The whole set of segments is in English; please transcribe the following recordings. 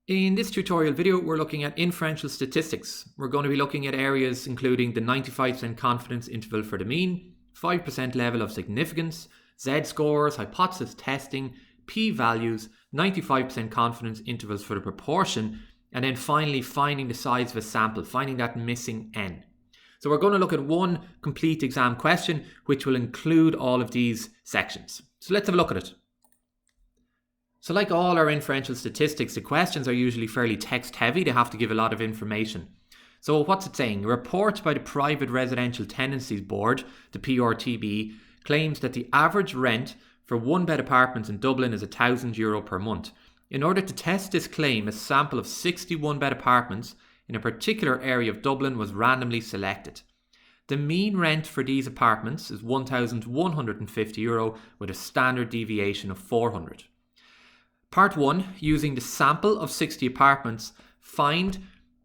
In this tutorial video, we're looking at inferential statistics. We're going to be looking at areas including the 95% confidence interval for the mean, 5% level of significance, z-scores, hypothesis testing, p-values, 95% confidence intervals for the proportion, and then finally finding the size of a sample, finding that missing n. So we're going to look at one complete exam question which will include all of these sections. So let's have a look at it. So like all our inferential statistics, the questions are usually fairly text heavy. They have to give a lot of information. So what's it saying? A report by the Private Residential Tenancies Board, the PRTB, claims that the average rent for one-bed apartments in Dublin is €1,000 per month. In order to test this claim, a sample of 61 bed apartments in a particular area of Dublin was randomly selected. The mean rent for these apartments is €1,150 with a standard deviation of 400. Part 1, using the sample of 60 apartments, find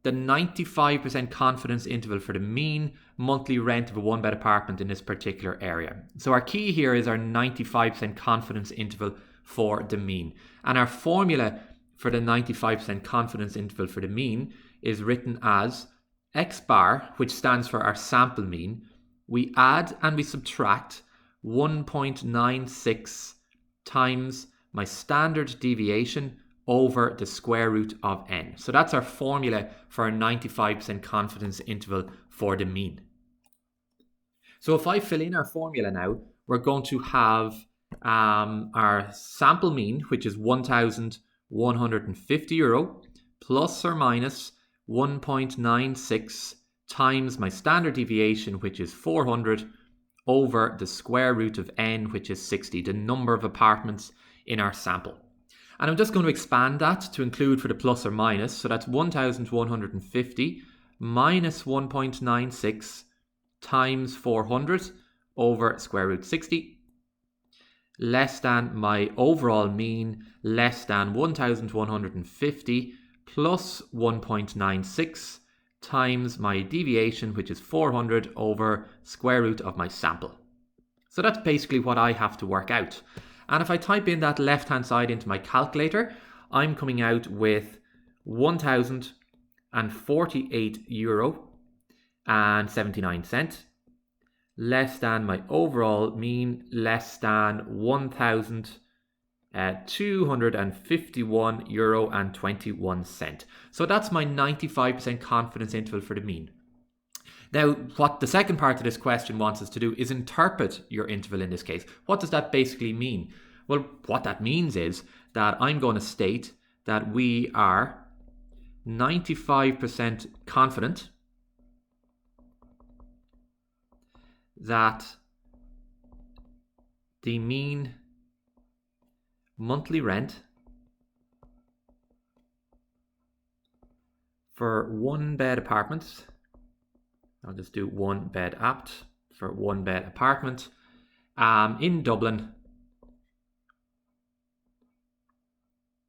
the 95% confidence interval for the mean monthly rent of a one-bed apartment in this particular area. So our key here is our 95% confidence interval for the mean. And our formula for the 95% confidence interval for the mean is written as x bar, which stands for our sample mean. We add and we subtract 1.96 times my standard deviation over the square root of n. So that's our formula for our 95% confidence interval for the mean. So if I fill in our formula now, we're going to have our sample mean, which is €1,150, plus or minus 1.96 times my standard deviation, which is 400, over the square root of n, which is 60, the number of apartments in our sample. And I'm just going to expand that to include for the plus or minus. So that's 1,150 minus 1.96 times 400 over square root 60, less than my overall mean, less than 1,150 plus 1.96 times my deviation, which is 400 over square root of my sample. So that's basically what I have to work out. And if I type in that left-hand side into my calculator, I'm coming out with €1,048.79, less than my overall mean, less than €1,251.21. So that's my 95% confidence interval for the mean. Now, what the second part of this question wants us to do is interpret your interval in this case. What does that basically mean? Well, what that means is that I'm going to state that we are 95% confident that the mean monthly rent for one-bed apartments, I'll just do one bed apt for one bed apartment in Dublin,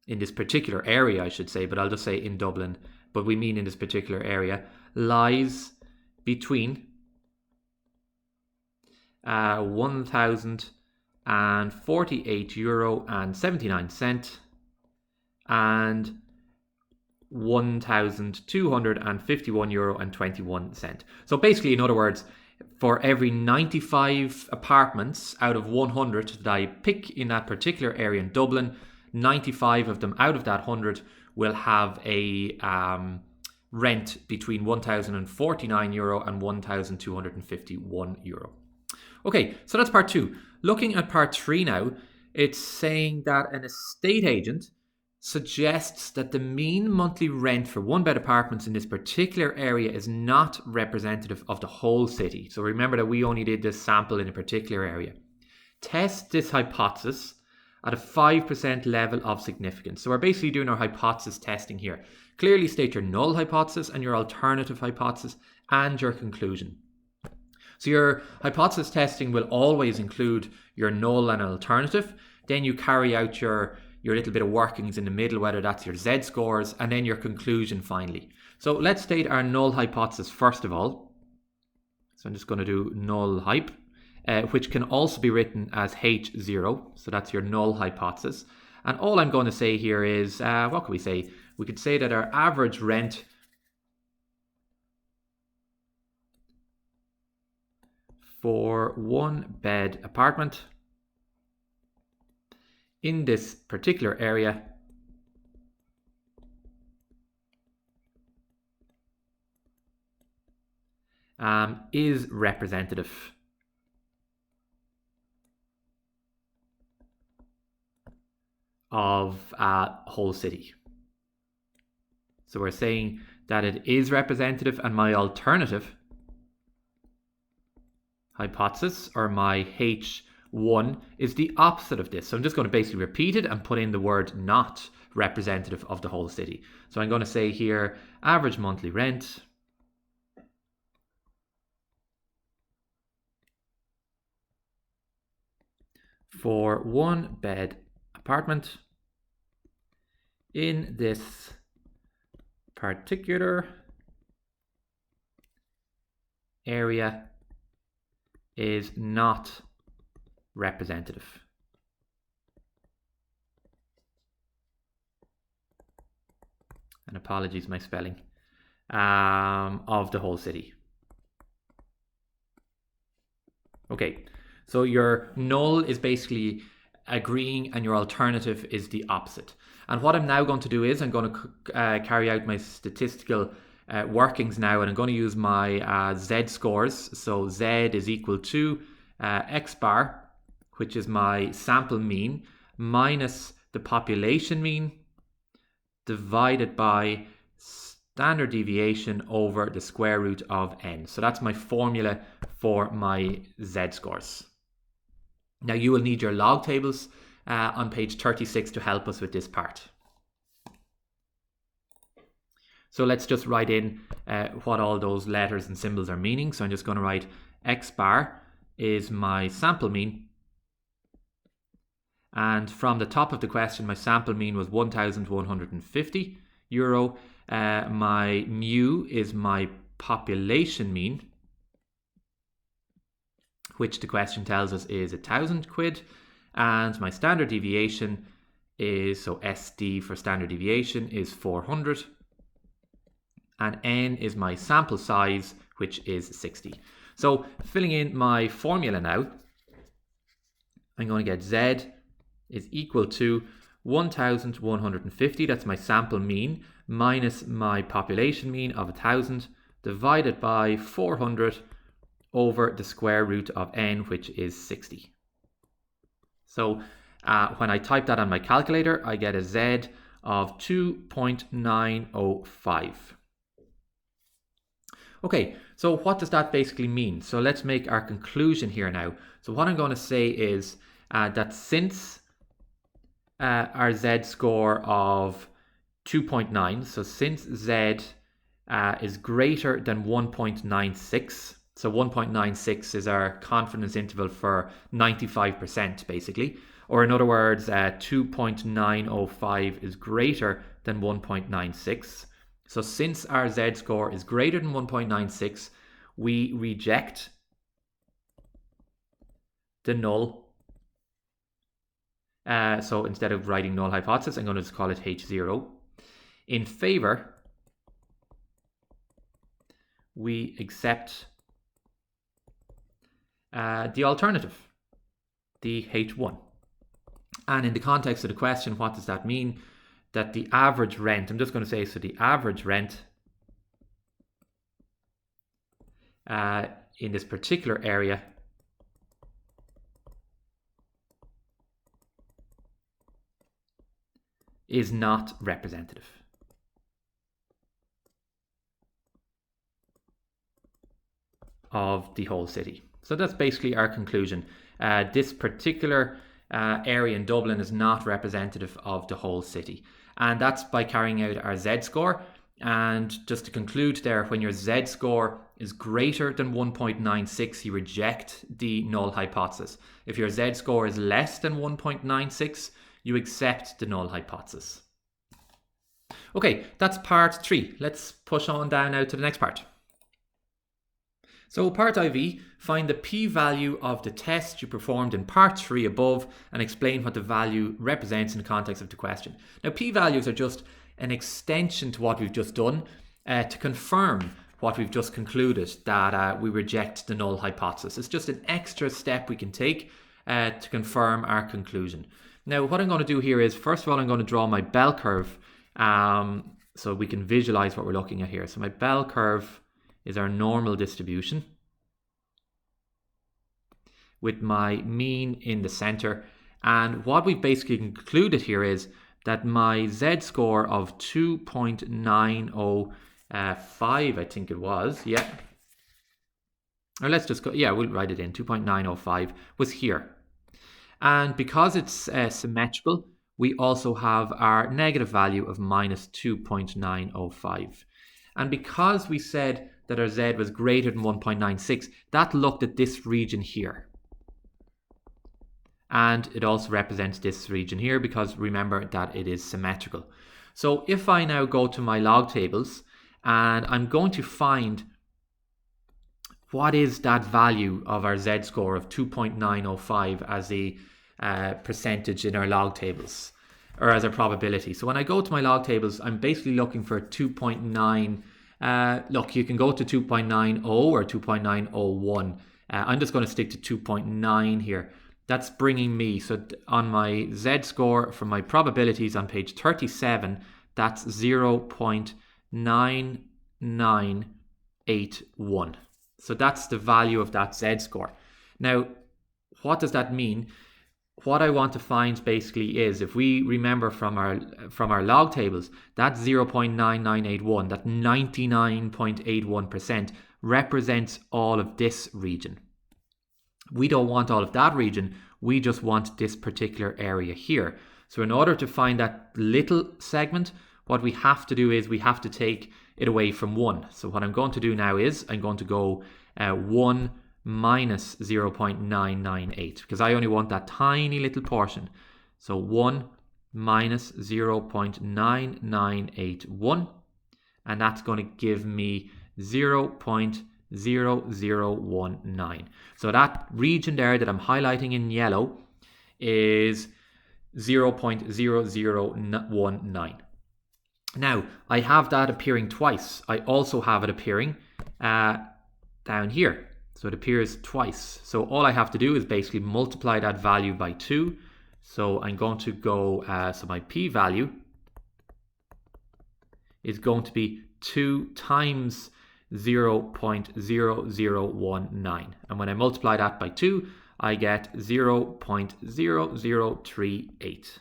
in this particular area I should say, but I'll just say in Dublin, but we mean in this particular area, lies between €1,048.79 and €1,251.21. So basically, in other words, for every 95 apartments out of 100 that I pick in that particular area in Dublin, 95 of them out of that 100 will have a rent between €1,049 and €1,251. Okay, so that's part 2. Looking at part 3 now, it's saying that an estate agent suggests that the mean monthly rent for one-bed apartments in this particular area is not representative of the whole city. So remember that we only did this sample in a particular area. Test this hypothesis at a 5% level of significance. So we're basically doing our hypothesis testing here. Clearly state your null hypothesis and your alternative hypothesis and your conclusion. So your hypothesis testing will always include your null and alternative. Then you carry out your little bit of workings in the middle, whether that's your z-scores, and then your conclusion finally. So let's state our null hypothesis first of all. So I'm just going to do null hype, which can also be written as H0. So that's your null hypothesis. And all I'm going to say here is, what can we say? we could say that our average rent for 1-bed apartment in this particular area is representative of a whole city. So we're saying that it is representative, and my alternative hypothesis, or my H1, is the opposite of this. So I'm just going to basically repeat it and put in the word not representative of the whole city. So I'm going to say here, average monthly rent for 1-bed apartment in this particular area is not representative and apologies my spelling of the whole city. Okay, so your null is basically agreeing and your alternative is the opposite. And what I'm now going to do is I'm going to carry out my statistical workings now, and I'm going to use my z-scores. So z is equal to x bar, which is my sample mean, minus the population mean, divided by standard deviation over the square root of n. So that's my formula for my z-scores. Now you will need your log tables on page 36 to help us with this part. So let's just write in what all those letters and symbols are meaning. So I'm just going to write x bar is my sample mean. And from the top of the question, my sample mean was €1,150. My mu is my population mean, which the question tells us is £1,000. And my standard deviation is, so SD for standard deviation, is 400. And n is my sample size, which is 60. So filling in my formula now, I'm going to get Z is equal to 1,150, that's my sample mean, minus my population mean of 1,000, divided by 400 over the square root of n, which is 60. So when I type that on my calculator, I get a Z of 2.905. Okay, so what does that basically mean? So let's make our conclusion here now. So what I'm going to say is that since our Z score of 2.9, so since Z is greater than 1.96, so 1.96 is our confidence interval for 95% basically, or in other words, 2.905 is greater than 1.96. So since our Z score is greater than 1.96, we reject the null. So instead of writing null hypothesis, I'm going to just call it H0. In favor, we accept the alternative, the H1. And in the context of the question, what does that mean? That the average rent, I'm just going to say, so the average rent in this particular area is not representative of the whole city. So that's basically our conclusion. This particular area in Dublin is not representative of the whole city. And that's by carrying out our Z score. And just to conclude there, when your Z score is greater than 1.96, you reject the null hypothesis. If your Z score is less than 1.96, you accept the null hypothesis. Okay, that's part 3. Let's push on down now to the next part. So part IV, find the p-value of the test you performed in part 3 above and explain what the value represents in the context of the question. Now p-values are just an extension to what we've just done to confirm what we've just concluded, that we reject the null hypothesis. It's just an extra step we can take to confirm our conclusion. Now, what I'm going to do here is, first of all, I'm going to draw my bell curve so we can visualize what we're looking at here. So my bell curve is our normal distribution with my mean in the center. And what we've basically concluded here is that my z-score of 2.905, I think it was, yeah. Or let's just go, yeah, we'll write it in, 2.905 was here. And because it's symmetrical, we also have our negative value of minus 2.905. And because we said that our z was greater than 1.96, that looked at this region here. And it also represents this region here because remember that it is symmetrical. So if I now go to my log tables and I'm going to find what is that value of our z-score of 2.905 as a percentage in our log tables, or as a probability. So when I go to my log tables, I'm basically looking for 2.9. Look, you can go to 2.90 or 2.901. I'm just going to stick to 2.9 here. That's bringing me, so on my z-score from my probabilities on page 37, that's 0.9981. So that's the value of that z-score. Now, what does that mean? What I want to find basically is, if we remember from our log tables, that 0.9981, that 99.81% represents all of this region. We don't want all of that region, we just want this particular area here. So in order to find that little segment, what we have to do is we have to take it away from 1. So what I'm going to do now is I'm going to go 1 minus 0.998 because I only want that tiny little portion. So 1 minus 0.9981, and that's going to give me 0.0019. So that region there that I'm highlighting in yellow is 0.0019. Now, I have that appearing twice. I also have it appearing down here. So it appears twice. So all I have to do is basically multiply that value by 2. So I'm going to go, so my p-value is going to be 2 times 0.0019. And when I multiply that by 2, I get 0.0038.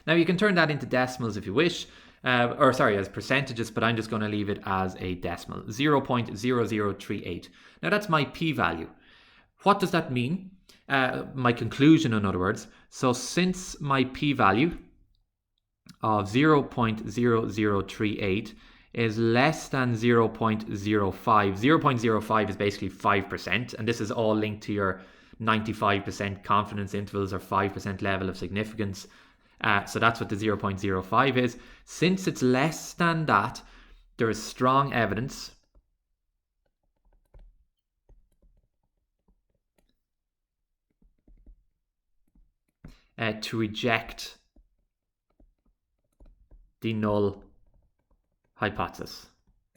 Now you can turn that into decimals if you wish, as percentages, but I'm just going to leave it as a decimal, 0.0038. Now that's my p-value. What does that mean? My conclusion, in other words. So since my p-value of 0.0038 is less than 0.05. 0.05 is basically 5%, and this is all linked to your 95% confidence intervals or 5% level of significance. So that's what the 0.05 is. Since it's less than that, there is strong evidence to reject the null hypothesis.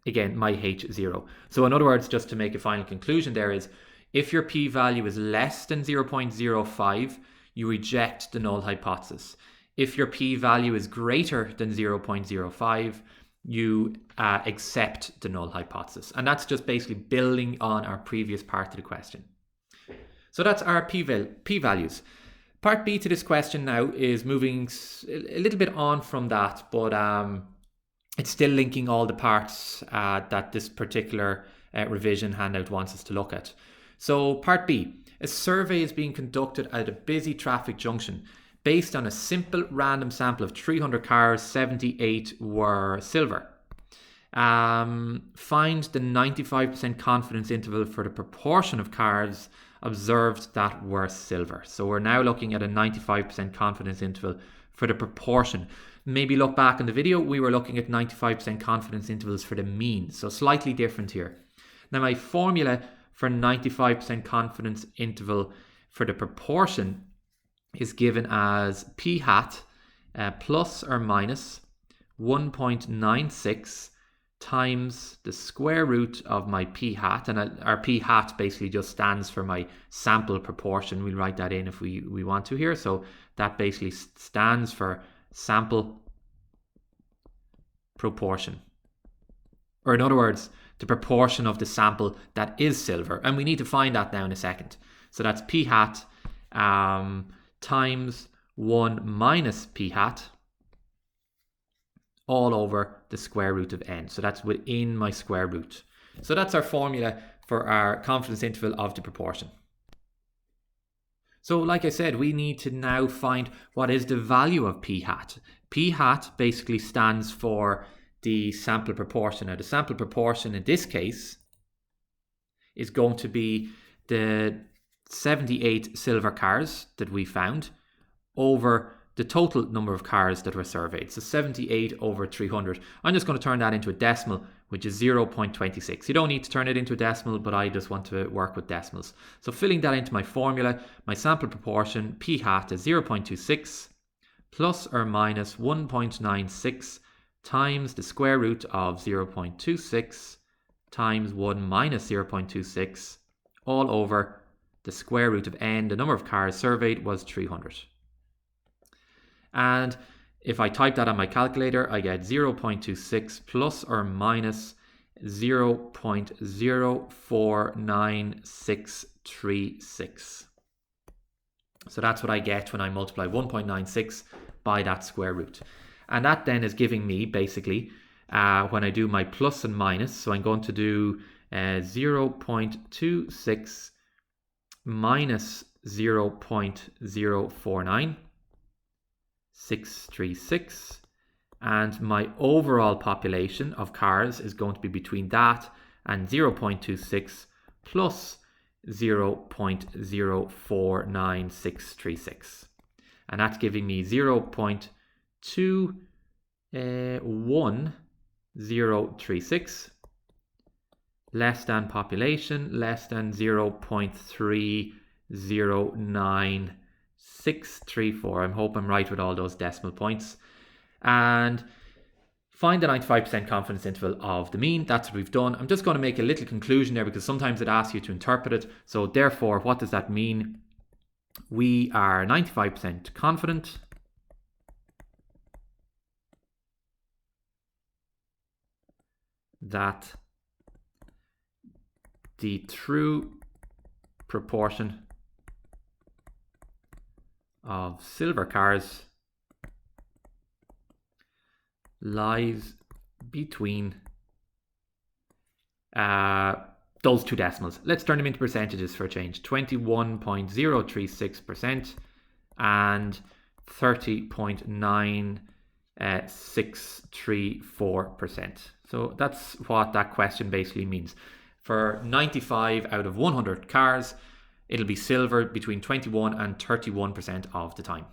Again, my H0. So in other words, just to make a final conclusion there is, if your p-value is less than 0.05, you reject the null hypothesis. If your p-value is greater than 0.05, you accept the null hypothesis. And that's just basically building on our previous part of the question. So that's our p-values. Part B to this question now is moving a little bit on from that, but it's still linking all the parts that this particular revision handout wants us to look at. So part B, a survey is being conducted at a busy traffic junction. Based on a simple random sample of 300 cars, 78 were silver. Find the 95% confidence interval for the proportion of cars observed that were silver. So we're now looking at a 95% confidence interval for the proportion. Maybe look back in the video, we were looking at 95% confidence intervals for the mean. So slightly different here. Now my formula for 95% confidence interval for the proportion is given as p hat plus or minus 1.96 times the square root of my p hat, and our p hat basically just stands for my sample proportion. We'll write that in if we want to here. So that basically stands for sample proportion, or in other words, the proportion of the sample that is silver, and we need to find that now in a second. So that's p hat times 1 minus p hat all over the square root of n. So that's within my square root. So that's our formula for our confidence interval of the proportion. So like I said, we need to now find what is the value of p hat. P hat basically stands for the sample proportion. Now the sample proportion in this case is going to be the 78 silver cars that we found over the total number of cars that were surveyed. So 78 over 300. I'm just going to turn that into a decimal, which is 0.26. You don't need to turn it into a decimal, but I just want to work with decimals. So filling that into my formula, my sample proportion, p hat, is 0.26 plus or minus 1.96 times the square root of 0.26 times 1 minus 0.26 all over the square root of n. The number of cars surveyed was 300. And if I type that on my calculator, I get 0.26 plus or minus 0.049636. So that's what I get when I multiply 1.96 by that square root. And that then is giving me basically, when I do my plus and minus, so I'm going to do 0.26 minus 0.049636, and my overall population of cars is going to be between that and 0.26 plus 0.049636, and that's giving me 0.21036 less than population less than 0.309634. I hope I'm right with all those decimal points. And find the 95% confidence interval of the mean. That's what we've done. I'm just going to make a little conclusion there because sometimes it asks you to interpret it. So therefore, what does that mean? We are 95% confident that the true proportion of silver cars lies between those two decimals. Let's turn them into percentages for a change. 21.036% and 30.9634%. So that's what that question basically means. For 95 out of 100 cars, it'll be silver between 21 and 31% of the time.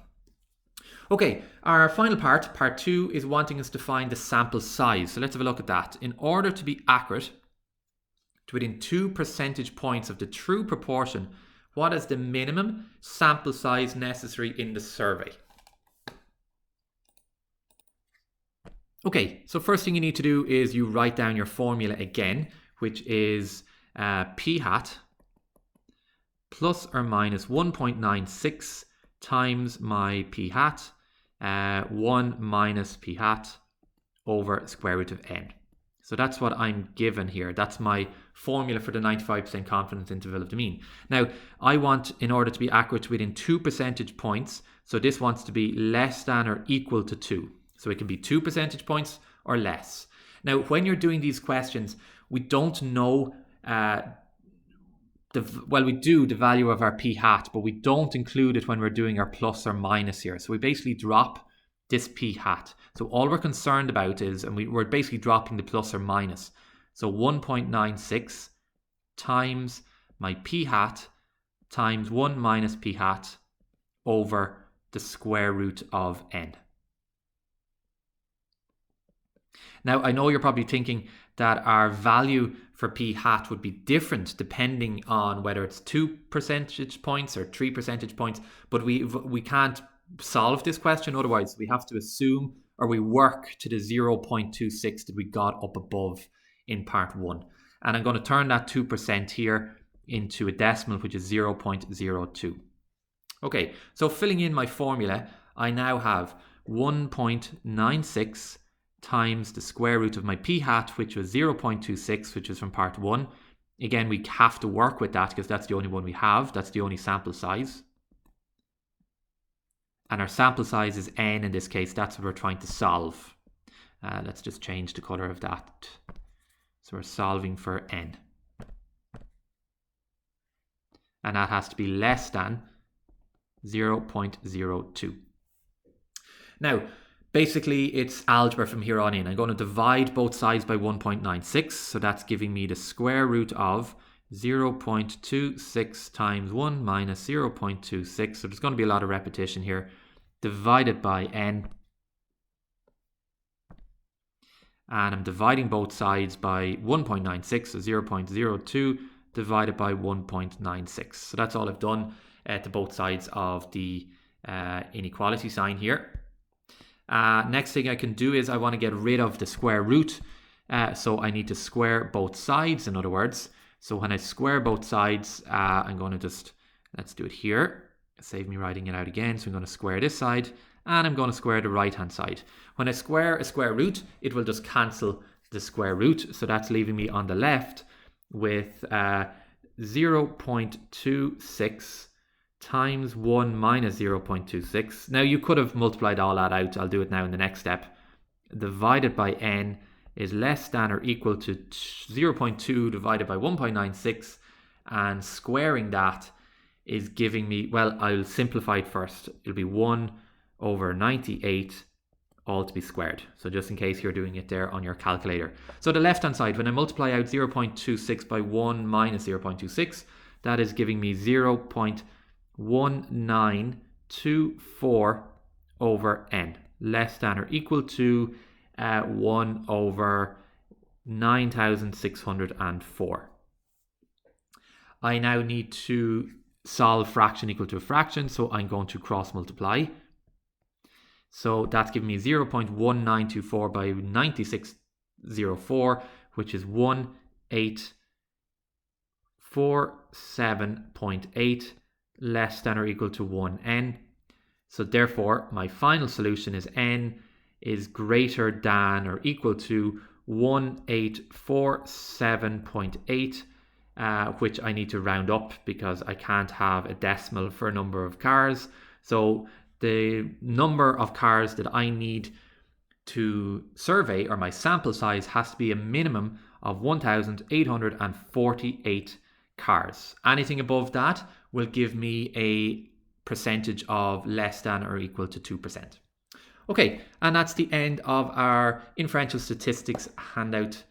Okay, our final part, part 2, is wanting us to find the sample size. So let's have a look at that. In order to be accurate to within 2 percentage points of the true proportion, what is the minimum sample size necessary in the survey? Okay, so first thing you need to do is you write down your formula again, which is p hat plus or minus 1.96 times my p hat, 1 minus p hat over square root of n. So that's what I'm given here. That's my formula for the 95% confidence interval of the mean. Now, I want, in order to be accurate, within 2 percentage points, so this wants to be less than or equal to 2. So it can be 2 percentage points or less. Now, when you're doing these questions, we don't know, we do the value of our p hat, but we don't include it when we're doing our plus or minus here. So we basically drop this p hat. So all we're concerned about is, and we're basically dropping the plus or minus. So 1.96 times my p hat times 1 minus p hat over the square root of n. Now, I know you're probably thinking that our value for p hat would be different depending on whether it's 2 percentage points or 3 percentage points, but we can't solve this question otherwise. We have to assume or we work to the 0.26 that we got up above in part 1. And I'm going to turn that 2% here into a decimal, which is 0.02. Okay, so filling in my formula, I now have 1.96 times the square root of my p hat, which was 0.26, which is from part 1. Again, we have to work with that because that's the only one we have. That's the only sample size. And our sample size is n in this case. That's what we're trying to solve. Let's just change the color of that. So we're solving for n. And that has to be less than 0.02. Now, basically, it's algebra from here on in. I'm going to divide both sides by 1.96. So that's giving me the square root of 0.26 times 1 minus 0.26. So there's going to be a lot of repetition here. Divided by n. And I'm dividing both sides by 1.96. So 0.02 divided by 1.96. So that's all I've done to both sides of the inequality sign here. Next thing I can do is I want to get rid of the square root. So I need to square both sides, in other words. So when I square both sides, I'm going to just, let's do it here. Save me writing it out again. So I'm going to square this side and I'm going to square the right hand side. When I square a square root, it will just cancel the square root. So that's leaving me on the left with 0.26 times 1 minus 0.26. Now you could have multiplied all that out. I'll do it now in the next step. Divided by n is less than or equal to 0.2 divided by 1.96, and squaring that is giving me, well, I'll simplify it first. It'll be 1 over 98 all to be squared. So just in case you're doing it there on your calculator. So the left hand side, when I multiply out 0.26 by 1 minus 0.26, that is giving me 0.1924 over n, less than or equal to 1 over 9,604. I now need to solve fraction equal to a fraction, so I'm going to cross multiply. So that's giving me 0.1924 by 9604, which is 1847.8, less than or equal to 1n. So therefore, my final solution is n is greater than or equal to 1847.8, which I need to round up because I can't have a decimal for a number of cars. So the number of cars that I need to survey, or my sample size, has to be a minimum of 1,848 cars. Anything above that will give me a percentage of less than or equal to 2%. Okay, and that's the end of our Inferential Statistics handout